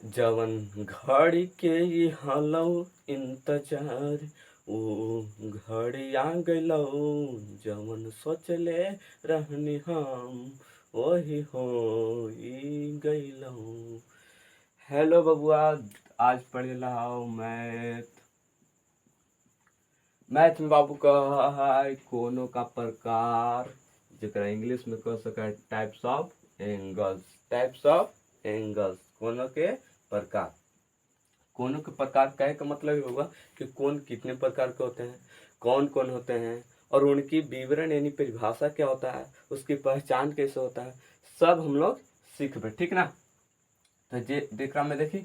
जवन घड़ी के ये हलौ इंतजार ऊ घड़ी आ गइलौ। जवन सोचले रहनी हम वही हो गइलौ। हेलो बबुआ, आज पढ़ेला हूँ मैथ। मैथ में बाबू कहा है कोनो का प्रकार, जेकरा इंग्लिश में कह सका types of angles. Types of angles, कोनो के प्रकार। कोनों के प्रकार कहे का मतलब ये होगा कि कोण कितने प्रकार के होते हैं, कौन कौन होते हैं, और उनकी विवरण यानी परिभाषा क्या होता है, उसकी पहचान कैसे होता है, सब हम लोग सीखबे। ठीक ना। तो जे देख रहा में देखी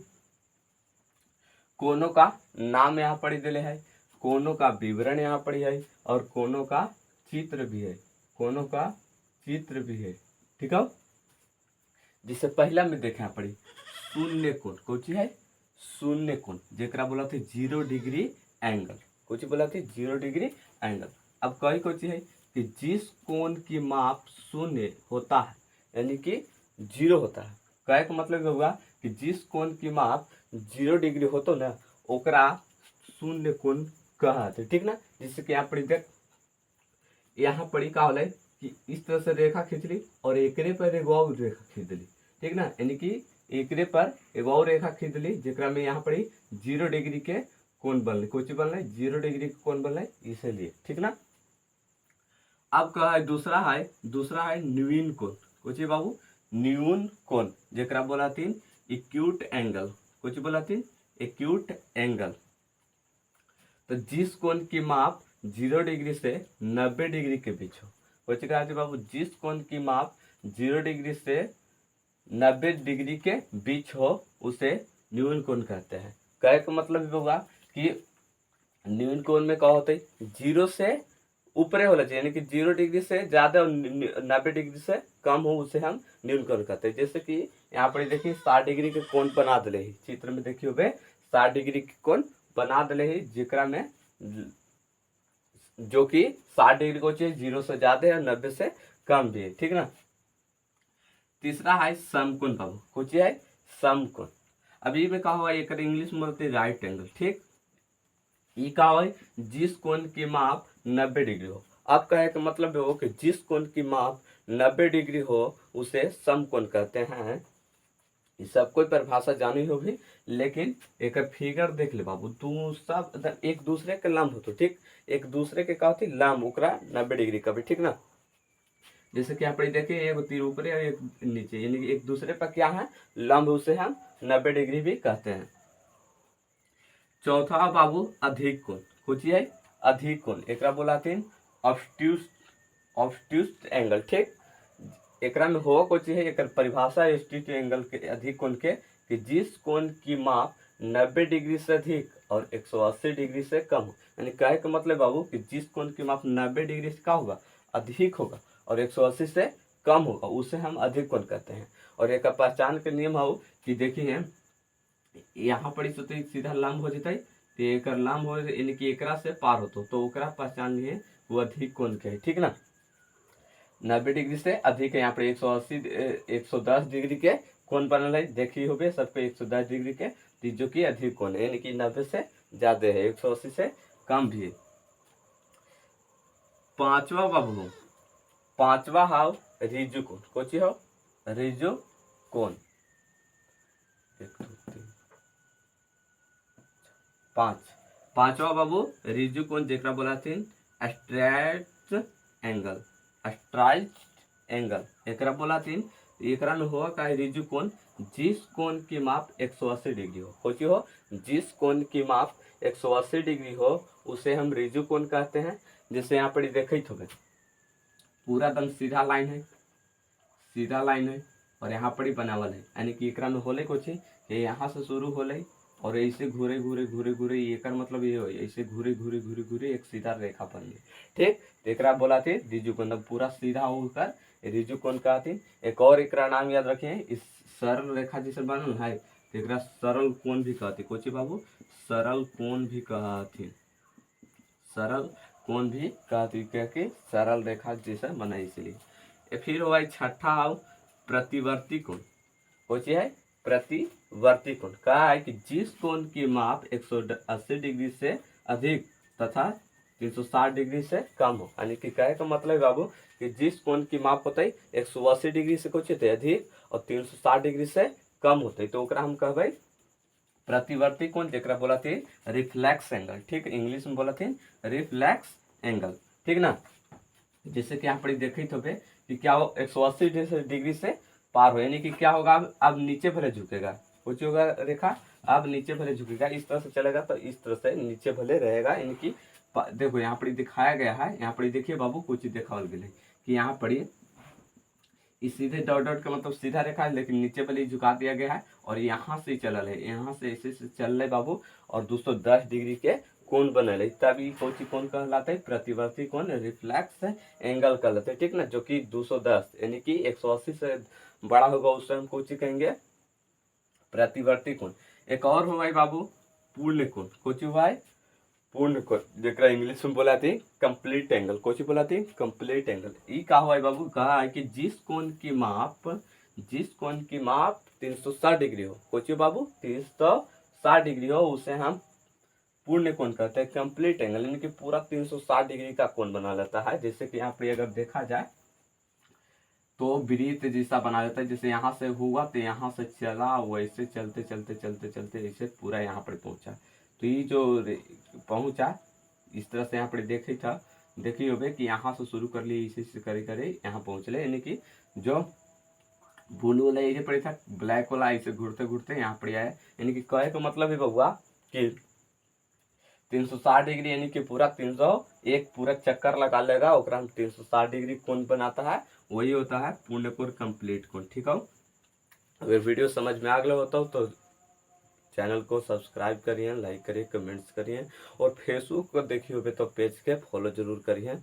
कोनों का नाम यहाँ पढ़ी दिले है, कोनों का विवरण यहाँ पढ़ी है, और कोनों का चित्र भी है। कोनों का चित्र भी है। ठीक है। जिससे पहला में देखा पड़ी शून्य कोण। कौन है? शून्य कोण, जेकरा बोला थे 0 डिग्री एंगल। कुछ बोला थे 0 डिग्री एंगल। अब कही कुछ है कि जिस कोण की माप शून्य होता है, यानी कि 0 होता है। कहे का मतलब होगा कि जिस कोण की माप 0 डिग्री होतो ना, ओकरा शून्य कोण कहते। ठीक ना। जिससे कि यहाँ पड़ी देख, यहाँ पड़ी का होले कि इस तरह से रेखा खींच ली और एकरे पर एगो और रेखा खींच ली। ठीक ना। यानी कि एकरे पर एगो और रेखा खींच ली, जेकरा में यहाँ पड़ी 0 डिग्री के कोण बनले। कुछ बनले 0 डिग्री के कोण बनले, इसलिए। ठीक ना। अब कहा है दूसरा है न्यून कोण। कुछ बाबू न्यून कोण, जेकरा बोला तीन एक्यूट एंगल। कुछ बोला तीन एक्यूट एंगल। तो जिस कोण की माप 0 डिग्री से 90 डिग्री के बीच हो। कुछ कहा थी बाबू जिस कोण की माप 0 डिग्री से 90 डिग्री के बीच हो, उसे न्यून कोण कहते हैं। कहे का मतलब होगा कि न्यून कोण में क्या होता है, 0 से ऊपरे होना चाहिए, यानी कि 0 डिग्री से ज्यादा 90 डिग्री से कम हो, उसे हम न्यून कोण कहते हैं। जैसे कि यहाँ पर देखिए 60 डिग्री के कोण बना दिले ही, चित्र में देखिए बे 60 डिग्री के कोण बना दिले ही, जेकरा में जो कि 60 डिग्री को चाहिए 0 से ज्यादा है और 90 से कम भी है। ठीक ना। तीसरा है समकोण बाबू। कुछ है समकोण। अभी में कहा हुआ एक इंग्लिश में बोलते राइट एंगल। ठीक। ये कहा हुआ जिस कोण की माप 90 डिग्री हो। अब कहे का मतलब हो कि जिस कोण की माप 90 डिग्री हो, उसे समकोण कहते हैं। ये सब कोई परिभाषा जानी होगी, लेकिन एक फिगर देख ले बाबू, तू सब एक दूसरे के लंब हो। तो ठीक, एक दूसरे के कहती लंब, ओकरा 90 डिग्री का भी। ठीक ना। जैसे कि आप देखिए एक तीर ऊपर और एक नीचे, यानी कि एक दूसरे पर क्या है, लंब, उसे हम 90 डिग्री भी कहते हैं। चौथा बाबू अधिक कोण। कुछ है अधिक कोण, एकरा बोलाते ऑब्ट्यूज एंगल। ठीक। एकरा में हो कुछ है, एक परिभाषा ऑब्ट्यूज एंगल के अधिक कोण के कि जिस कोण की माप 90 डिग्री से अधिक और 180 डिग्री से कम हो। यानी कहे का मतलब बाबू कि जिस कोण की माप 90 डिग्री से क्या होगा, अधिक होगा, और 180 से कम होगा, उसे हम अधिक कोण कहते हैं। और एक पहचान के नियम हो कि देखिए यहाँ पर तो सीधा लंब हो जाता है, तो एक लंब हो, यानी कि एकरा से पार होतो, तो ओकरा पहचान लिए वो अधिक कोण के है। ठीक ना। 90 डिग्री से अधिक है, यहाँ पर 180 110 डिग्री के कोण बनल है। देखिए हो गए सबके 110 डिग्री के, जो कि अधिक कोण है, यानी कि 90 से ज्यादा है, 180 से कम भी है। पांचवा बाबू, पांचवा हाउ रिजु कोण। कोची हो रिजु कोण। पांचवा बाबू रिजु कोण, जेकरा बोलातीन स्ट्रेट एंगल। स्ट्राइट एंगल एकरा बोलातीन। एकरा में हुआ का रिजु कोण जिस कोण की माप 180 डिग्री हो। कोची हो जिस कोण की माप 180 डिग्री हो, उसे हम रिजु कोण कहते हैं। जैसे यहाँ पर देखे थे पूरा एकदम सीधा लाइन है, सीधा लाइन है, और यहाँ पर ही बनावल है, यानी कि एकरा में होले कुछ ये यहाँ से शुरू होले और ऐसे घूरे घूरे घूरे घूरे, एक मतलब ये हो ऐसे घूरे घूरे घूरे घूरे एक सीधा रेखा बन गई। ठीक। एकरा बोला थे रिजु कोण, पूरा सीधा होकर रिजु कोण कहती। एक और एकरा नाम याद रखे, इस सरल रेखा जैसे बनल है, एकरा सरल कोण भी कहती। कुछ बाबू सरल कोण भी कहती, सरल कोण भी कहती, क्योंकि सरल रेखा जैसा बना इसलिए। फिर हुआ छठा आओ प्रतिवर्ती कोण। कुछ है प्रतिवर्ती कोण कहा है कि जिस कोण की माप 180 डिग्री से अधिक तथा 360 डिग्री से कम हो, यानी कि कहे का मतलब है बाबू कि जिस कोण की माप होते 180 डिग्री से कुछ होते अधिक और 360 डिग्री से कम होते तो ओकरा हम कहबे प्रतिवर्ती कोण, जेकरा बोला थी रिफ्लेक्स एंगल। ठीक, इंग्लिश में बोला थी रिफ्लेक्स एंगल। ठीक ना, जैसे कि यहाँ पर देखे तो कि क्या हो 180 डिग्री से पार हो, यानी कि क्या होगा अब नीचे भले झुकेगा, कुछ होगा रेखा अब नीचे भले झुकेगा, इस तरह से चलेगा तो इस तरह से नीचे भले रहेगा। यानी कि देखो यहाँ पर दिखाया गया है, यहाँ पर देखिए बाबू कुछ दिखावल गया है कि यहाँ पर इस सीधे डॉट डॉट का मतलब सीधा रेखा है, लेकिन नीचे वाली झुका दिया गया है और यहाँ से चल है, यहाँ से ऐसे से चल रहे बाबू और 210 डिग्री के कोण बनल है, तभी कौन कोण कहलाते हैं प्रतिवर्ती कोण, रिफ्लेक्स एंगल कहलाते हैं। ठीक ना, जो कि 210 यानी कि 180 से बड़ा होगा उससे हम कौन कहेंगे प्रतिवर्ती कोण। एक और हुआ है बाबू पूर्ण कोण, कुछ हुआ है पूर्ण कोण, जेकरा इंग्लिश में बोला थी कंप्लीट एंगल। कुछ बोला थी कंप्लीट एंगल। ई का हुआ है बाबू, कहा है कि जिस कोण की माप 360 डिग्री हो, कुछ बाबू 360 डिग्री हो, उसे हम पूर्ण कोण कहते हैं, कंप्लीट एंगल, यानी कि पूरा 360 डिग्री का कोण बना लेता है। जैसे कि यहाँ पे अगर देखा जाए तो वृत्त जैसा बना देता है, जैसे यहाँ से हुआ तो यहाँ से चला, वैसे चलते चलते चलते चलते ऐसे पूरा यहाँ पर पहुंचा। तो ये जो पहुंचा इस तरह से यहाँ पर देखे था, देखिए होगे कि यहाँ से शुरू कर लिए, इसे करे करे यहाँ पहुँच ले, यानी कि जो ब्लू वाला ये पड़े था ब्लैक वाला ऐसे घूरते घूरते यहाँ पर आया। यानी कि कहे का मतलब है बउआ कि 360 डिग्री यानी कि पूरा 301 पूरा चक्कर लगा लेगा, ओकरा हम 360 डिग्री कोण बनाता है, वही होता है पूर्ण कोण कंप्लीट कोण। ठीक है, अगर वीडियो समझ में आ गया होता हो तो चैनल को सब्सक्राइब करिए, लाइक करिए, कमेंट्स करिए और फेसबुक पर देखिए हो तो पेज के फॉलो जरूर करिए।